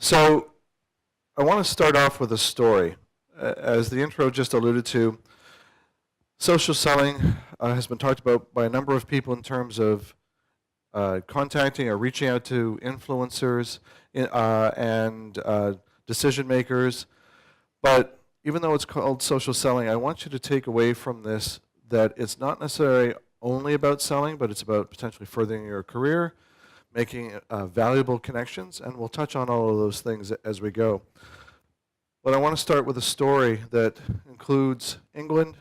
So I want to start off with a story. As the intro just alluded to, social selling has been talked about by a number of people in terms of contacting or reaching out to influencers and decision makers. But even though it's called social selling, I want you to take away from this that it's not necessarily only about selling, but it's about potentially furthering your career, making valuable connections, and we'll touch on all of those things as we go. But I want to start with a story that includes England,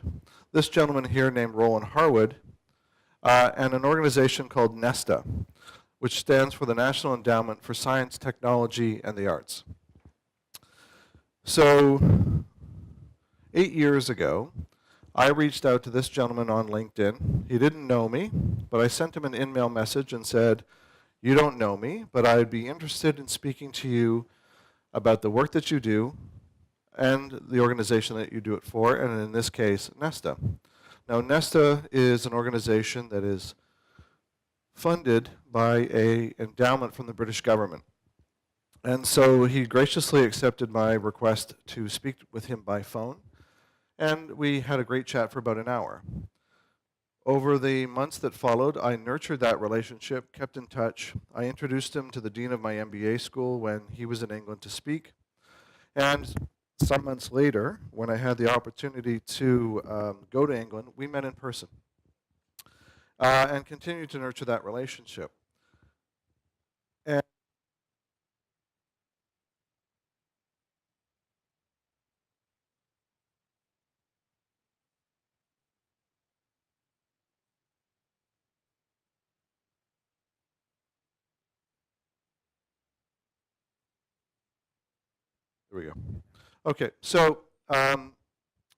this gentleman here named Roland Harwood, and an organization called NESTA, which stands for the National Endowment for Science, Technology, and the Arts. So 8 years ago, I reached out to this gentleman on LinkedIn. He didn't know me, but I sent him an in-mail message and said, "You don't know me, but I'd be interested in speaking to you about the work that you do and the organization that you do it for, and in this case, NESTA." Now, NESTA is an organization that is funded by an endowment from the British government. And so he graciously accepted my request to speak with him by phone, and we had a great chat for about an hour. Over the months that followed, I nurtured that relationship, kept in touch. I introduced him to the dean of my MBA school when he was in England to speak. And some months later, when I had the opportunity to go to England, we met in person and continued to nurture that relationship. And there we go. Okay, so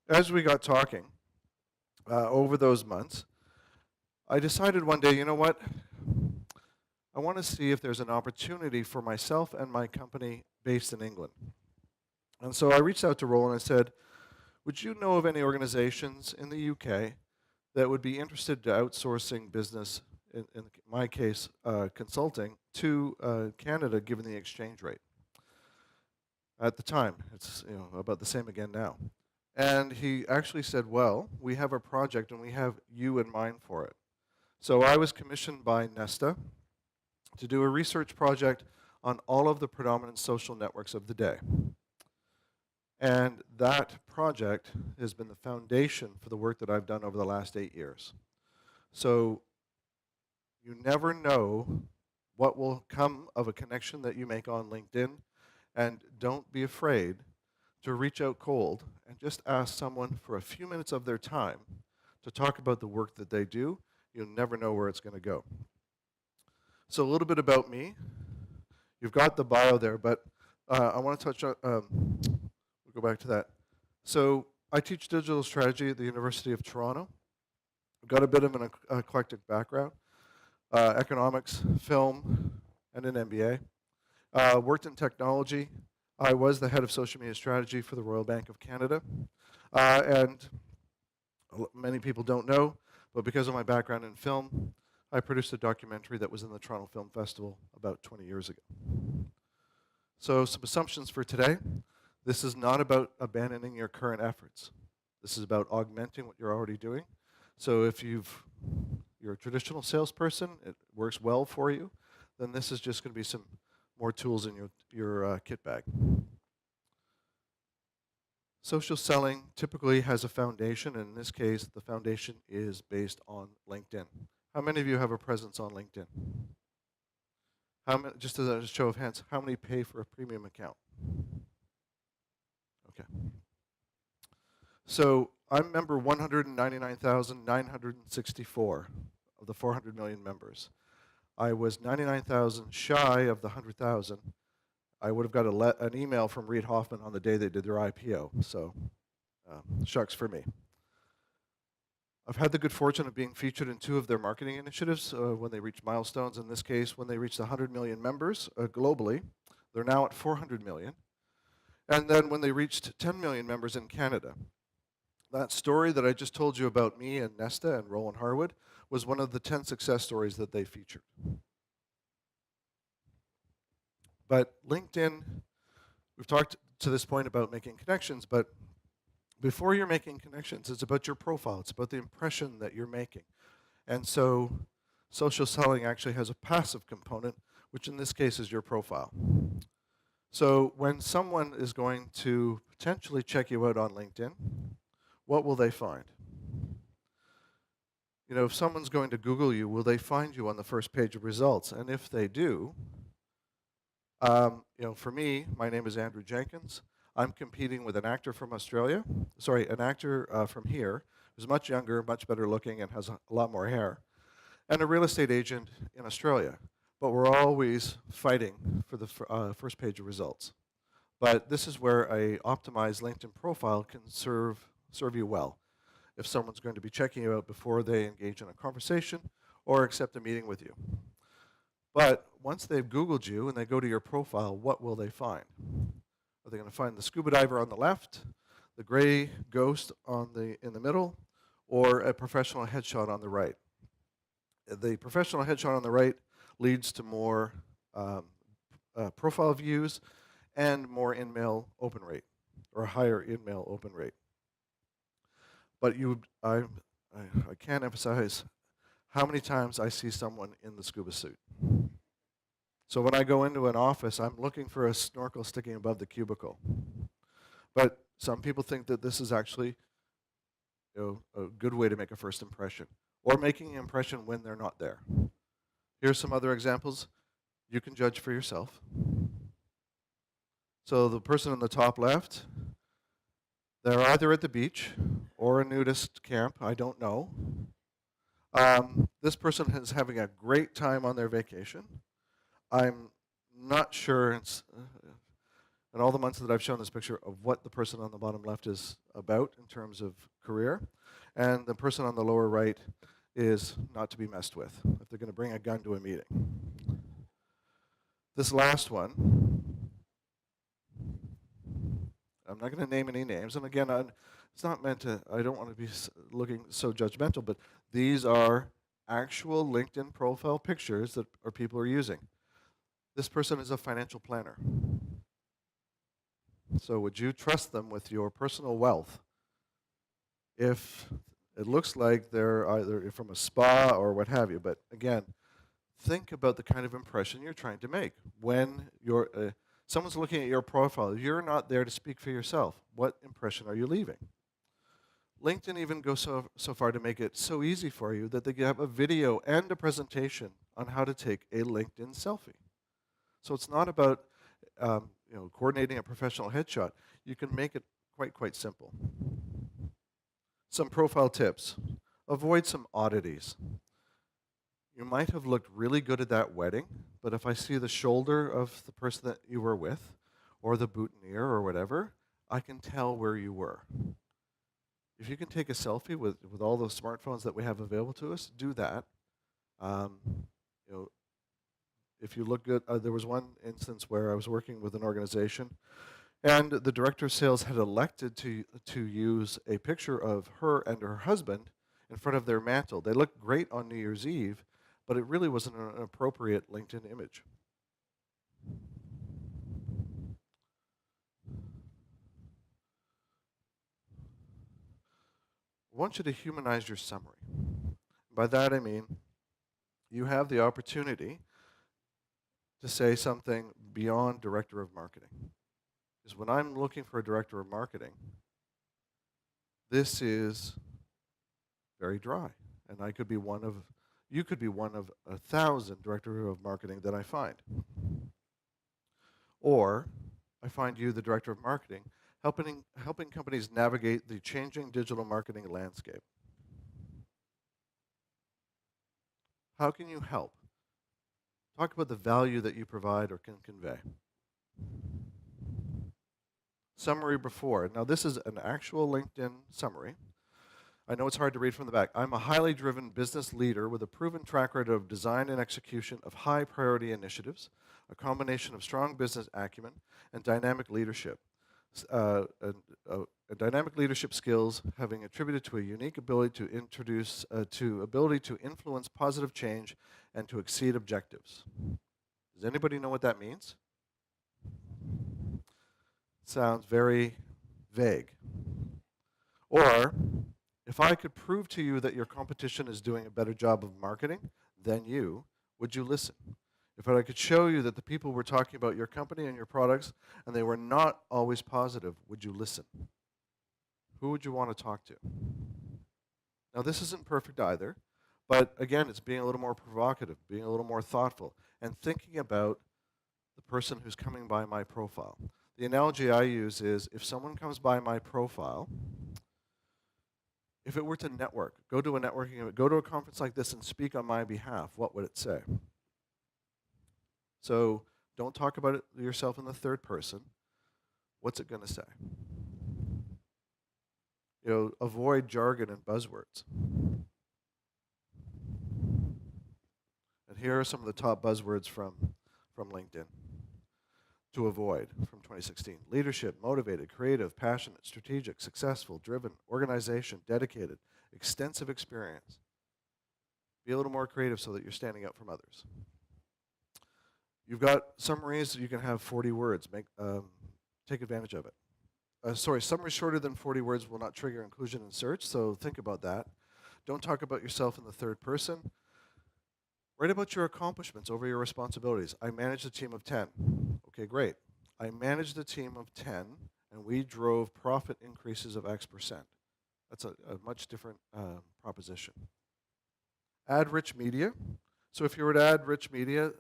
as we got talking over those months, I decided one day, you know what? I want to see if there's an opportunity for myself and my company based in England. And so I reached out to Roland and said, would you know of any organizations in the UK that would be interested in outsourcing business, in my case, consulting, to Canada, given the exchange rate? At the time, it's about the same again now. And he actually said, well, we have a project and we have you in mind for it. So I was commissioned by NESTA to do a research project on all of the predominant social networks of the day. And that project has been the foundation for the work that I've done over the last 8 years. So you never know what will come of a connection that you make on LinkedIn, and don't be afraid to reach out cold and just ask someone for a few minutes of their time to talk about the work that they do. You'll never know where it's going to go. So a little bit about me. You've got the bio there, but I want to touch on, we'll go back to that. So I teach digital strategy at the University of Toronto. I've got a bit of an eclectic background, economics, film, and an MBA. Worked in technology. I was the head of social media strategy for the Royal Bank of Canada. And many people don't know, but because of my background in film, I produced a documentary that was in the Toronto Film Festival about 20 years ago. So some assumptions for today. This is not about abandoning your current efforts. This is about augmenting what you're already doing. So if you're a traditional salesperson, it works well for you, then this is just going to be some more tools in your kit bag. Social selling typically has a foundation, and in this case, the foundation is based on LinkedIn. How many of you have a presence on LinkedIn? How many, just as a show of hands, how many pay for a premium account? Okay. So I'm member 199,964 of the 400 million members. I was 99,000 shy of the 100,000. I would have got an email from Reid Hoffman on the day they did their IPO, so shucks for me. I've had the good fortune of being featured in 2 of their marketing initiatives when they reached milestones. In this case, when they reached 100 million members globally. They're now at 400 million. And then when they reached 10 million members in Canada. That story that I just told you about me and NESTA and Roland Harwood was one of the 10 success stories that they featured. But LinkedIn We've talked to this point about making connections, but before you're making connections, it's about your profile. It's about the impression that you're making. And so social selling actually has a passive component, which in this case is your profile. So when someone is going to potentially check you out on LinkedIn, what will they find? You know, if someone's going to Google you, will they find you on the first page of results? And if they do, you know, for me, my name is Andrew Jenkins. I'm competing with an actor from Australia, sorry, an actor from here, who's much younger, much better looking, and has a lot more hair, and a real estate agent in Australia. But we're always fighting for the first page of results. But this is where a optimized LinkedIn profile can serve you well. If someone's going to be checking you out before they engage in a conversation or accept a meeting with you. But once they've Googled you and they go to your profile, what will they find? Are they going to find the scuba diver on the left, the gray ghost in the middle, or a professional headshot on the right? The professional headshot on the right leads to more profile views and more in-mail open rate, or a higher in-mail open rate. But I can't emphasize how many times I see someone in the scuba suit. So when I go into an office, I'm looking for a snorkel sticking above the cubicle. But some people think that this is actually, you know, a good way to make a first impression, or making an impression when they're not there. Here's some other examples. You can judge for yourself. So the person in the top left, they're either at the beach or a nudist camp, I don't know. This person is having a great time on their vacation. I'm not sure, in all the months that I've shown this picture, of what the person on the bottom left is about in terms of career. And the person on the lower right is not to be messed with if they're going to bring a gun to a meeting. This last one, I'm not going to name any names. And again, it's not meant to, I don't want to be looking so judgmental, but these are actual LinkedIn profile pictures that people are using. This person is a financial planner. So would you trust them with your personal wealth if it looks like they're either from a spa or what have you? But again, think about the kind of impression you're trying to make. When someone's looking at your profile, you're not there to speak for yourself. What impression are you leaving? LinkedIn even goes so far to make it so easy for you that they have a video and a presentation on how to take a LinkedIn selfie. So it's not about coordinating a professional headshot. You can make it quite simple. Some profile tips. Avoid some oddities. You might have looked really good at that wedding, but if I see the shoulder of the person that you were with, or the boutonniere or whatever, I can tell where you were. If you can take a selfie with all those smartphones that we have available to us, do that. If you look good, there was one instance where I was working with an organization, and the director of sales had elected to use a picture of her and her husband in front of their mantle. They looked great on New Year's Eve, but it really wasn't an appropriate LinkedIn image. I want you to humanize your summary. By that I mean you have the opportunity to say something beyond director of marketing. Because when I'm looking for a director of marketing, this is very dry. And you could be one of 1,000 director of marketing that I find. Or I find you, the director of marketing, helping companies navigate the changing digital marketing landscape. How can you help? Talk about the value that you provide or can convey. Summary before. Now this is an actual LinkedIn summary. I know it's hard to read from the back. I'm a highly driven business leader with a proven track record of design and execution of high priority initiatives, a combination of strong business acumen and dynamic leadership. Dynamic leadership skills having attributed to a unique ability to influence positive change and to exceed objectives. Does anybody know what that means? sounds very vague. Or, if I could prove to you that your competition is doing a better job of marketing than you, would you listen? If I could show you that the people were talking about your company and your products and they were not always positive, would you listen? Who would you want to talk to? Now, this isn't perfect either, but again, it's being a little more provocative, being a little more thoughtful, and thinking about the person who's coming by my profile. The analogy I use is if someone comes by my profile, if it were to network, go to a networking event, go to a conference like this and speak on my behalf, what would it say? So don't talk about it yourself in the third person. What's it going to say? Avoid jargon and buzzwords. And here are some of the top buzzwords from LinkedIn to avoid from 2016. Leadership, motivated, creative, passionate, strategic, successful, driven, organization, dedicated, extensive experience. Be a little more creative so that you're standing out from others. You've got summaries. You can have 40 words. Take advantage of it. Summaries shorter than 40 words will not trigger inclusion in search, so think about that. Don't talk about yourself in the third person. Write about your accomplishments over your responsibilities. I managed a team of 10. Okay, great. I managed a team of 10, and we drove profit increases of X%. That's a much different proposition. Add rich media. So if you were to add rich media,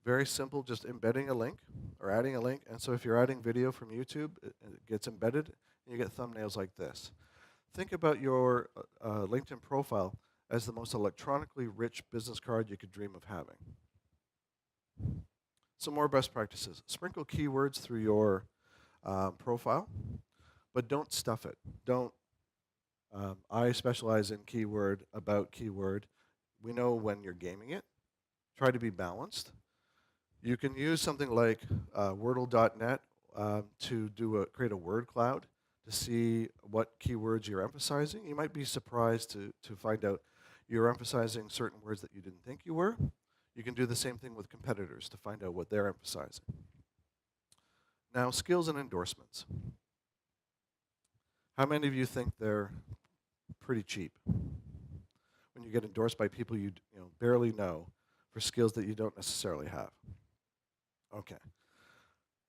very simple, just embedding a link or adding a link. And so if you're adding video from YouTube, it gets embedded, and you get thumbnails like this. Think about your LinkedIn profile as the most electronically rich business card you could dream of having. Some more best practices. Sprinkle keywords through your profile, but don't stuff it. I specialize in keyword, about keyword. We know when you're gaming it. Try to be balanced. You can use something like Wordle.net to create a word cloud to see what keywords you're emphasizing. You might be surprised to find out you're emphasizing certain words that you didn't think you were. You can do the same thing with competitors to find out what they're emphasizing. Now, skills and endorsements. How many of you think they're pretty cheap? When you get endorsed by people you barely know for skills that you don't necessarily have. Okay.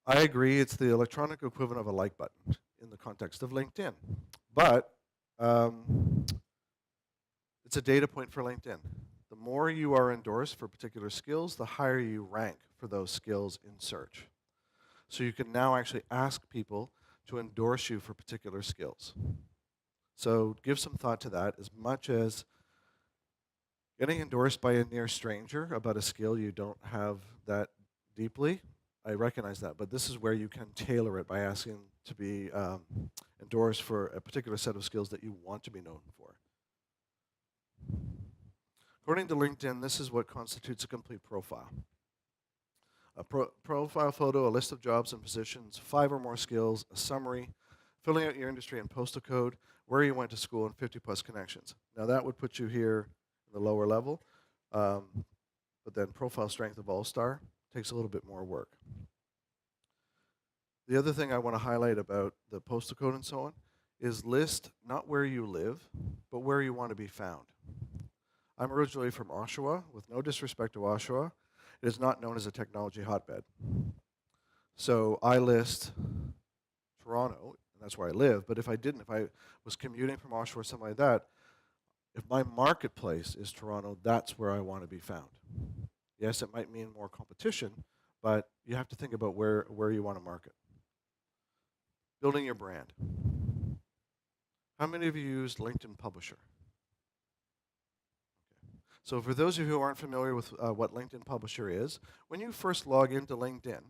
I agree, it's the electronic equivalent of a like button in the context of LinkedIn. But it's a data point for LinkedIn. The more you are endorsed for particular skills, the higher you rank for those skills in search. So you can now actually ask people to endorse you for particular skills. So give some thought to that. As much as getting endorsed by a near stranger about a skill you don't have that deeply, I recognize that, but this is where you can tailor it by asking to be endorsed for a particular set of skills that you want to be known for. According to LinkedIn, this is what constitutes a complete profile. A profile photo, a list of jobs and positions, 5 or more skills, a summary, filling out your industry and postal code, where you went to school, and 50+ connections. Now that would put you here in the lower level, but then profile strength of all-star takes a little bit more work. The other thing I want to highlight about the postal code and so on is list not where you live, but where you want to be found. I'm originally from Oshawa. With no disrespect to Oshawa, it is not known as a technology hotbed. So I list Toronto, and that's where I live, but if I was commuting from Oshawa or something like that, if my marketplace is Toronto, that's where I want to be found. Yes, it might mean more competition, but you have to think about where you want to market. Building your brand. How many of you use LinkedIn Publisher? Okay. So for those of you who aren't familiar with what LinkedIn Publisher is, when you first log into LinkedIn,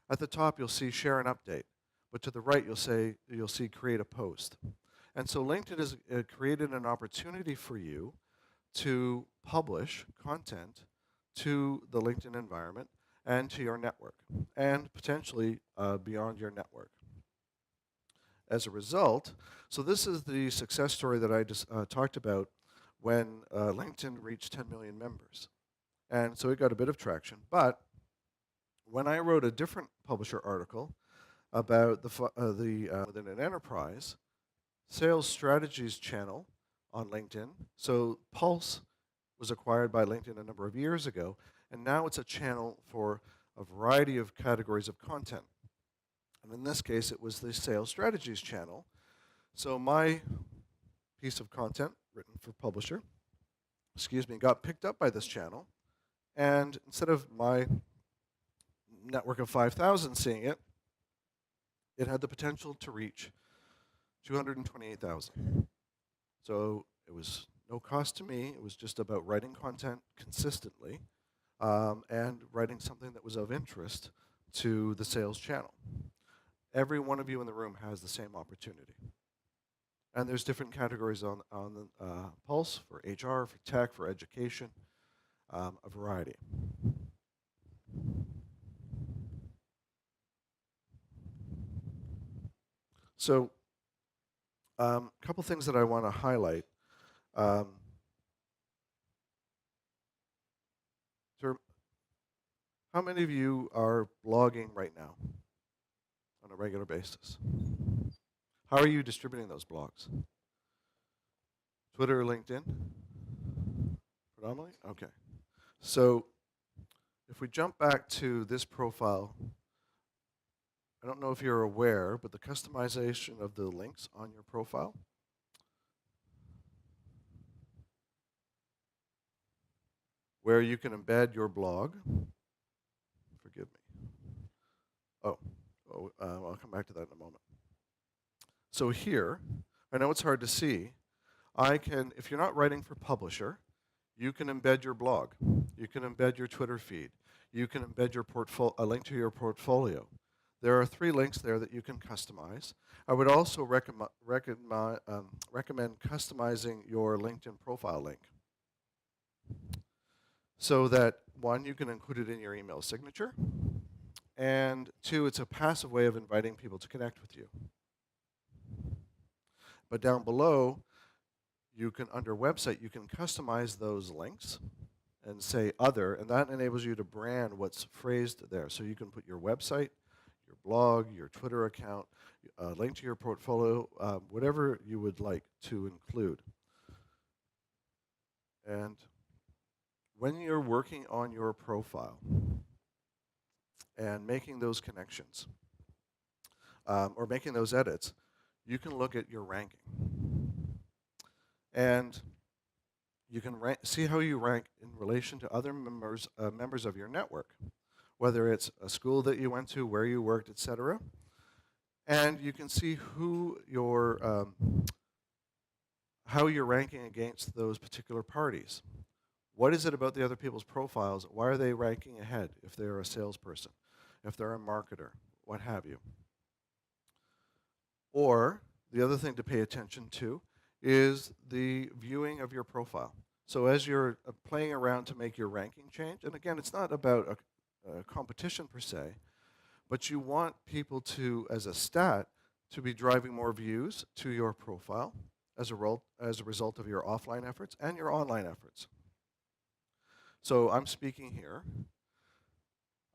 at the top you'll see share an update, but to the right you'll see create a post. And so LinkedIn has created an opportunity for you to publish content to the LinkedIn environment and to your network, and potentially beyond your network. As a result, so this is the success story that I just talked about when LinkedIn reached 10 million members. And so it got a bit of traction, but when I wrote a different publisher article, about within an enterprise sales strategies channel on LinkedIn. So Pulse was acquired by LinkedIn a number of years ago, and now it's a channel for a variety of categories of content. And in this case, it was the sales strategies channel. So my piece of content written for publisher, got picked up by this channel. And instead of my network of 5,000 seeing it, it had the potential to reach 228,000. So it was no cost to me. It was just about writing content consistently and writing something that was of interest to the sales channel. Every one of you in the room has the same opportunity. And there's different categories on the Pulse for HR, for tech, for education, a variety. So a couple things that I want to highlight. How many of you are blogging right now on a regular basis? How are you distributing those blogs? Twitter or LinkedIn? Predominantly? Okay. So if we jump back to this profile, I don't know if you're aware, but the customization of the links on your profile, where you can embed your blog. Forgive me. I'll come back to that in a moment. So here, I know it's hard to see. If you're not writing for publisher, you can embed your blog. You can embed your Twitter feed. You can embed a link to your portfolio. There are 3 links there that you can customize. I would also recommend customizing your LinkedIn profile link so that, 1, you can include it in your email signature, and 2, it's a passive way of inviting people to connect with you. But down below, under website, you can customize those links and say other, and that enables you to brand what's phrased there. So you can put your website, your blog, your Twitter account, a link to your portfolio, whatever you would like to include. And when you're working on your profile and making those connections or making those edits, you can look at your ranking. And you can see how you rank in relation to other members of your network, whether it's a school that you went to, where you worked, etc. And you can see how you're ranking against those particular parties. What is it about the other people's profiles? Why are they ranking ahead if they're a salesperson, if they're a marketer, what have you? Or the other thing to pay attention to is the viewing of your profile. So as you're playing around to make your ranking change, and again, it's not about a competition per se, but you want people to, as a stat, to be driving more views to your profile as a result of your offline efforts and your online efforts. So I'm speaking here.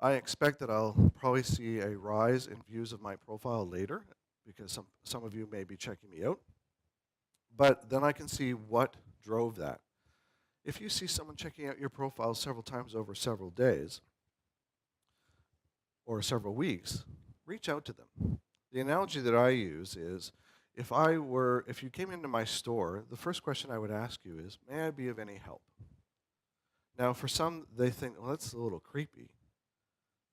I expect that I'll probably see a rise in views of my profile later because some of you may be checking me out. But then I can see what drove that. If you see someone checking out your profile several times over several days or several weeks, reach out to them. The analogy that I use is if you came into my store, the first question I would ask you is, may I be of any help? Now, for some, they think, well, that's a little creepy.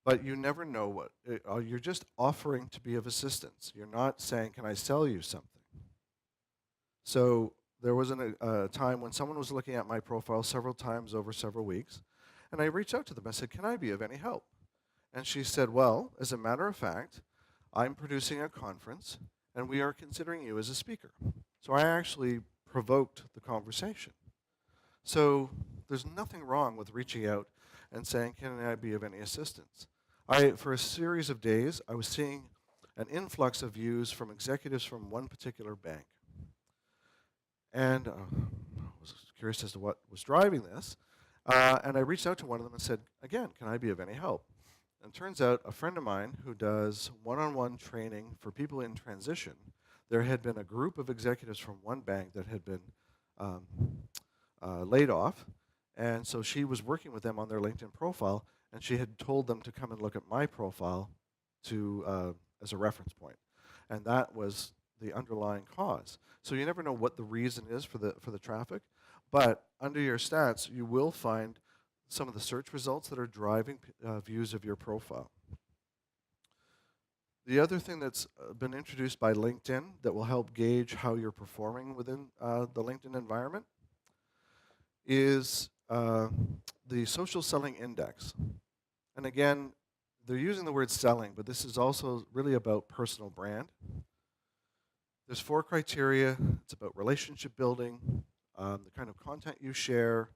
But you never know you're just offering to be of assistance. You're not saying, can I sell you something? So there was a time when someone was looking at my profile several times over several weeks, and I reached out to them. I said, can I be of any help? And she said, well, as a matter of fact, I'm producing a conference, and we are considering you as a speaker. So I actually provoked the conversation. So there's nothing wrong with reaching out and saying, can I be of any assistance? For a series of days, I was seeing an influx of views from executives from one particular bank. And I was curious as to what was driving this. And I reached out to one of them and said, again, can I be of any help? And it turns out a friend of mine who does one-on-one training for people in transition, there had been a group of executives from one bank that had been um, laid off, and so she was working with them on their LinkedIn profile, and she had told them to come and look at my profile as a reference point, and that was the underlying cause. So you never know what the reason is for the traffic, but under your stats, you will find some of the search results that are driving views of your profile. The other thing that's been introduced by LinkedIn that will help gauge how you're performing within the LinkedIn environment is the social selling index. And again, they're using the word selling, but this is also really about personal brand. There's 4 criteria. It's about relationship building, the kind of content you share,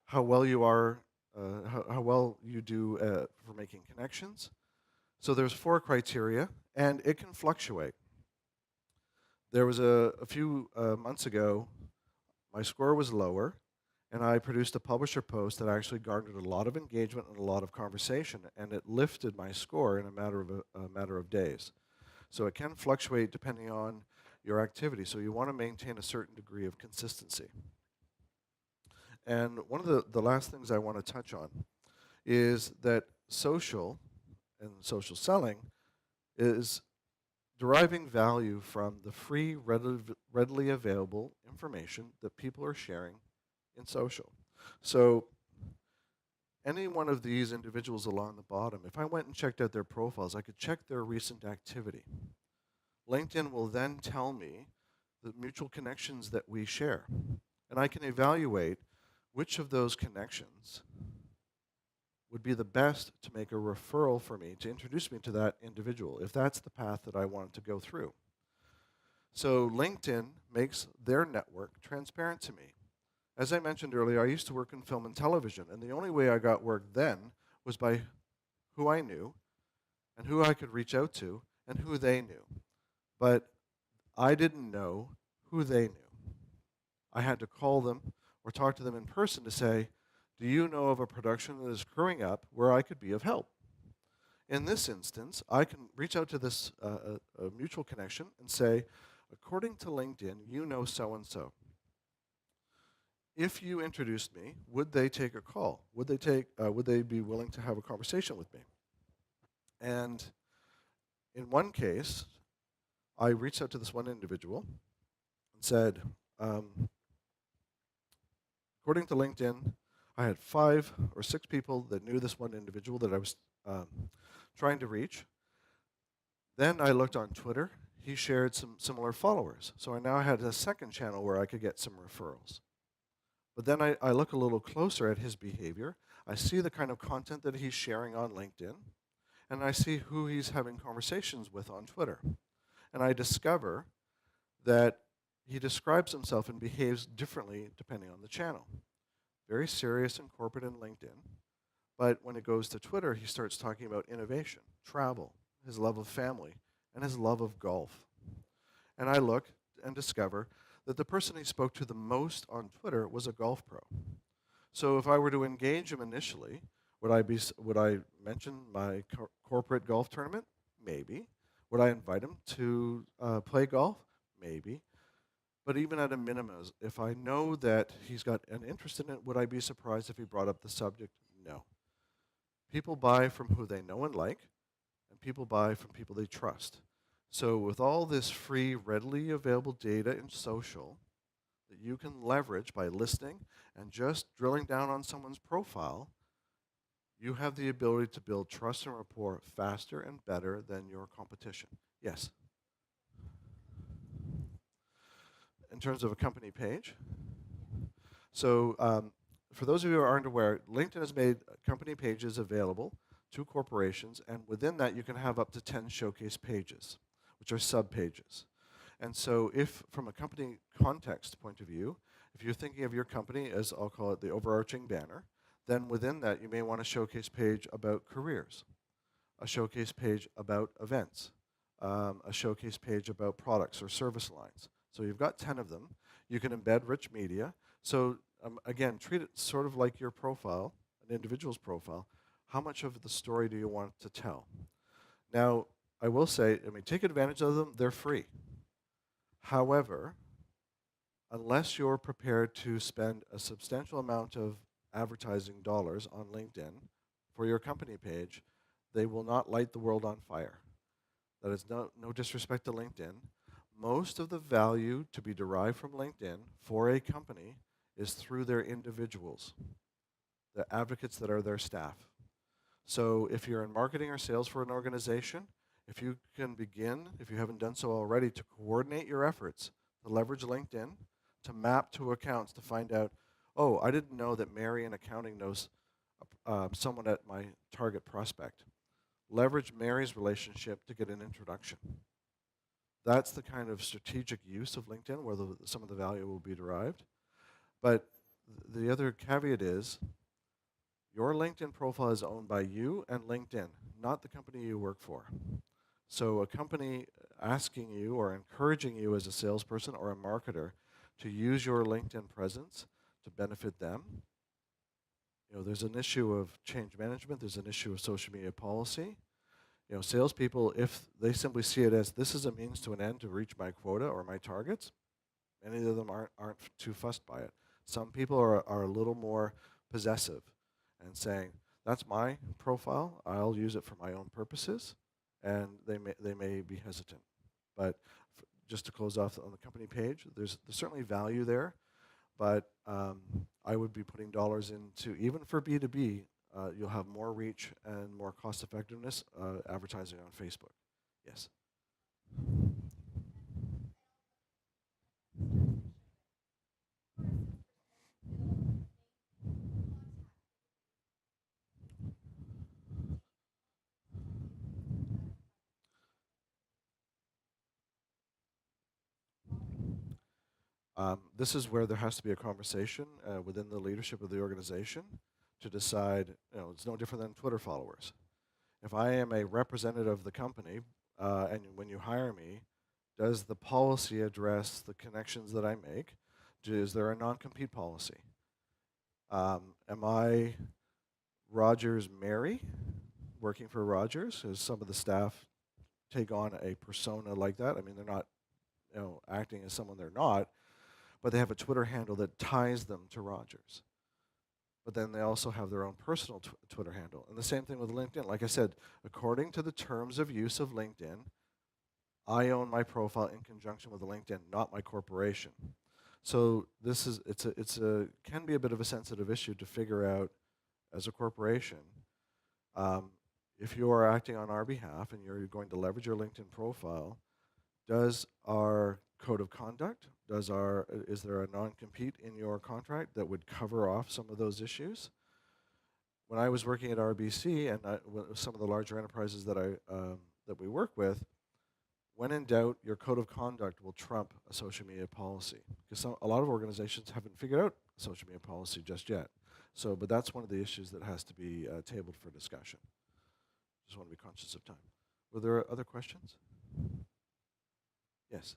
how well you are, how well you do for making connections. So there's 4 criteria, and it can fluctuate. There was a few months ago, my score was lower, and I produced a publisher post that actually garnered a lot of engagement and a lot of conversation, and it lifted my score in a matter of days. So it can fluctuate depending on your activity. So you want to maintain a certain degree of consistency. And one of the last things I want to touch on is that social and social selling is deriving value from the free, readily available information that people are sharing in social. So any one of these individuals along the bottom, if I went and checked out their profiles, I could check their recent activity. LinkedIn will then tell me the mutual connections that we share. And I can evaluate which of those connections would be the best to make a referral for me, to introduce me to that individual, if that's the path that I wanted to go through. So LinkedIn makes their network transparent to me. As I mentioned earlier, I used to work in film and television, and the only way I got work then was by who I knew and who I could reach out to and who they knew. But I didn't know who they knew. I had to call them or talk to them in person to say, do you know of a production that is growing up where I could be of help? In this instance, I can reach out to this a mutual connection and say, according to LinkedIn, you know so-and-so. If you introduced me, would they take a call? Would they be willing to have a conversation with me? And in one case, I reached out to this one individual and said, according to LinkedIn, I had 5 or 6 people that knew this one individual that I was trying to reach. Then I looked on Twitter. He shared some similar followers. So I now had a second channel where I could get some referrals. But then I look a little closer at his behavior. I see the kind of content that he's sharing on LinkedIn, and I see who he's having conversations with on Twitter. And I discover that he describes himself and behaves differently depending on the channel. Very serious and corporate in LinkedIn. But when it goes to Twitter, he starts talking about innovation, travel, his love of family, and his love of golf. And I look and discover that the person he spoke to the most on Twitter was a golf pro. So if I were to engage him initially, would I mention my corporate golf tournament? Maybe. Would I invite him to play golf? Maybe. But even at a minimum, if I know that he's got an interest in it, would I be surprised if he brought up the subject? No. People buy from who they know and like, and people buy from people they trust. So with all this free, readily available data in social that you can leverage by listening and just drilling down on someone's profile, you have the ability to build trust and rapport faster and better than your competition. Yes? In terms of a company page. So for those of you who aren't aware, LinkedIn has made company pages available to corporations, and within that you can have up to 10 showcase pages, which are sub-pages. And so if, from a company context point of view, if you're thinking of your company as, I'll call it the overarching banner, then within that you may want a showcase page about careers, a showcase page about events, a showcase page about products or service lines. So you've got 10 of them. You can embed rich media. So again, treat it sort of like your profile, an individual's profile, how much of the story do you want to tell? Now, I will say, I mean, take advantage of them. They're free. However, unless you're prepared to spend a substantial amount of advertising dollars on LinkedIn for your company page, they will not light the world on fire. That is no disrespect to LinkedIn. Most of the value to be derived from LinkedIn for a company is through their individuals, the advocates that are their staff. So if you're in marketing or sales for an organization, if you can begin, if you haven't done so already, to coordinate your efforts, to leverage LinkedIn, to map to accounts to find out, oh, I didn't know that Mary in accounting knows someone at my target prospect. Leverage Mary's relationship to get an introduction. That's the kind of strategic use of LinkedIn where some of the value will be derived. But the other caveat is your LinkedIn profile is owned by you and LinkedIn, not the company you work for. So a company asking you or encouraging you as a salesperson or a marketer to use your LinkedIn presence to benefit them. There's an issue of change management. There's an issue of social media policy. Salespeople, if they simply see it as this is a means to an end to reach my quota or my targets, many of them aren't too fussed by it. Some people are a little more possessive and saying, that's my profile, I'll use it for my own purposes, and they may be hesitant. But just to close off on the company page, there's certainly value there, but I would be putting dollars into, even for B2B, you'll have more reach and more cost effectiveness advertising on Facebook. Yes. This is where there has to be a conversation within the leadership of the organization to decide, it's no different than Twitter followers. If I am a representative of the company, and when you hire me, does the policy address the connections that I make? Is there a non-compete policy? Am I Rogers Mary, working for Rogers? Does some of the staff take on a persona like that? I mean, they're not acting as someone they're not, but they have a Twitter handle that ties them to Rogers. But then they also have their own personal Twitter handle. And the same thing with LinkedIn. Like I said, according to the terms of use of LinkedIn, I own my profile in conjunction with LinkedIn, not my corporation. So this is can be a bit of a sensitive issue to figure out as a corporation. If you are acting on our behalf and you're going to leverage your LinkedIn profile, does our code of conduct, is there a non-compete in your contract that would cover off some of those issues? When I was working at RBC and some of the larger enterprises that we work with, when in doubt, your code of conduct will trump a social media policy, because a lot of organizations haven't figured out social media policy just yet. But that's one of the issues that has to be tabled for discussion. Just want to be conscious of time. Were there other questions? Yes.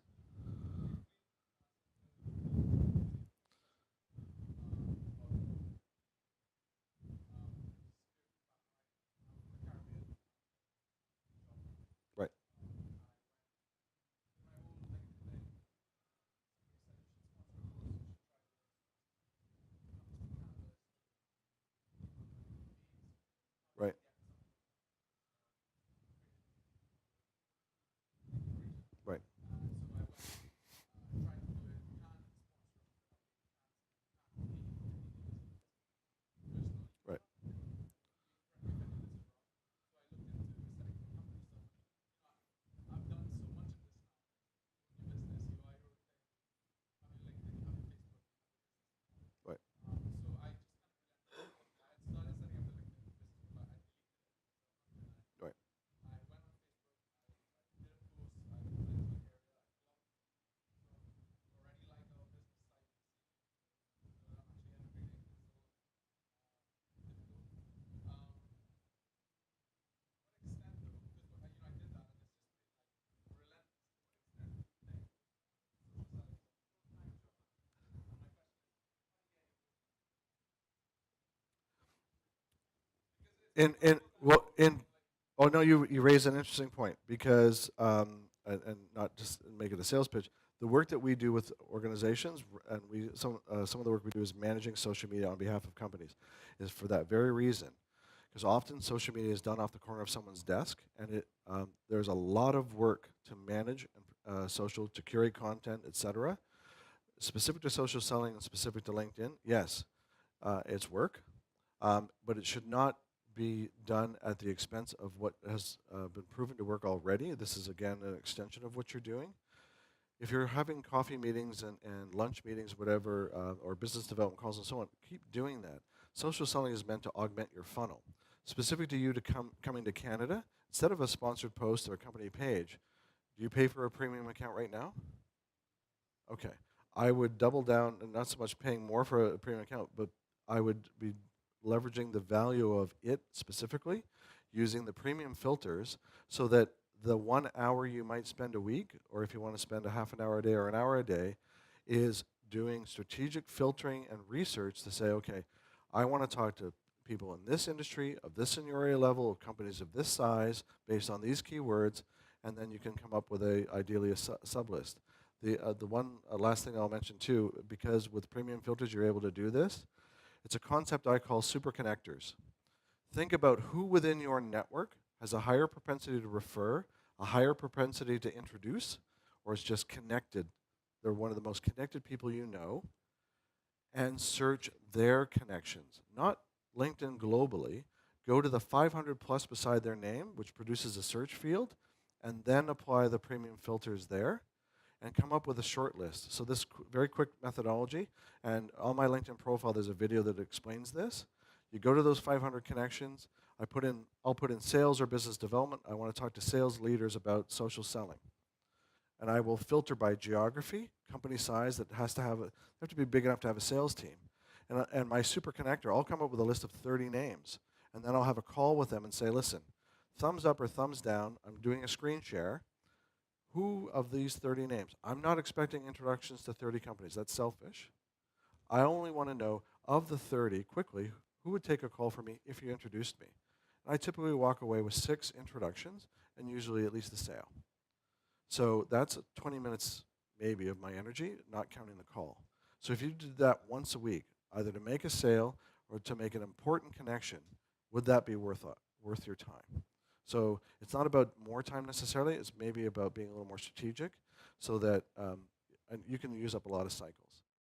Right. Right. Right. well, oh no, you raise an interesting point because and not just make it a sales pitch. The work that we do with organizations, and some of the work we do is managing social media on behalf of companies, is for that very reason. Because often social media is done off the corner of someone's desk, and there's a lot of work to manage social, to curate content, etc. Specific to social selling and specific to LinkedIn, yes, it's work, but it should not be done at the expense of what has been proven to work already. This is, again, an extension of what you're doing. If you're having coffee meetings and lunch meetings, whatever, or business development calls and so on, keep doing that. Social selling is meant to augment your funnel. Specific to you coming to Canada, instead of a sponsored post or a company page, do you pay for a premium account right now? Okay. I would double down, and not so much paying more for a premium account, but I would be leveraging the value of it specifically, using the premium filters so that the 1 hour you might spend a week, or if you want to spend a half an hour a day or an hour a day, is doing strategic filtering and research to say, okay, I want to talk to people in this industry, of this seniority level, of companies of this size, based on these keywords, and then you can come up with ideally a sub-list. The one last thing I'll mention too, because with premium filters you're able to do this, it's a concept I call super connectors. Think about who within your network has a higher propensity to refer, a higher propensity to introduce, or is just connected. They're one of the most connected people you know, and search their connections. Not LinkedIn globally. Go to the 500 plus beside their name, which produces a search field, and then apply the premium filters there and come up with a short list. So this very quick methodology, and on my LinkedIn profile there's a video that explains this. You go to those 500 connections. I'll put in sales or business development. I want to talk to sales leaders about social selling. And I will filter by geography, company size that they have to be big enough to have a sales team. And my super connector, I'll come up with a list of 30 names. And then I'll have a call with them and say, listen, thumbs up or thumbs down, I'm doing a screen share. Who of these 30 names? I'm not expecting introductions to 30 companies. That's selfish. I only want to know, of the 30, quickly, who would take a call from me if you introduced me? And I typically walk away with 6 introductions and usually at least a sale. So that's 20 minutes maybe of my energy, not counting the call. So if you did that once a week, either to make a sale or to make an important connection, would that be worth your time? So it's not about more time necessarily. It's maybe about being a little more strategic so that and you can use up a lot of cycles.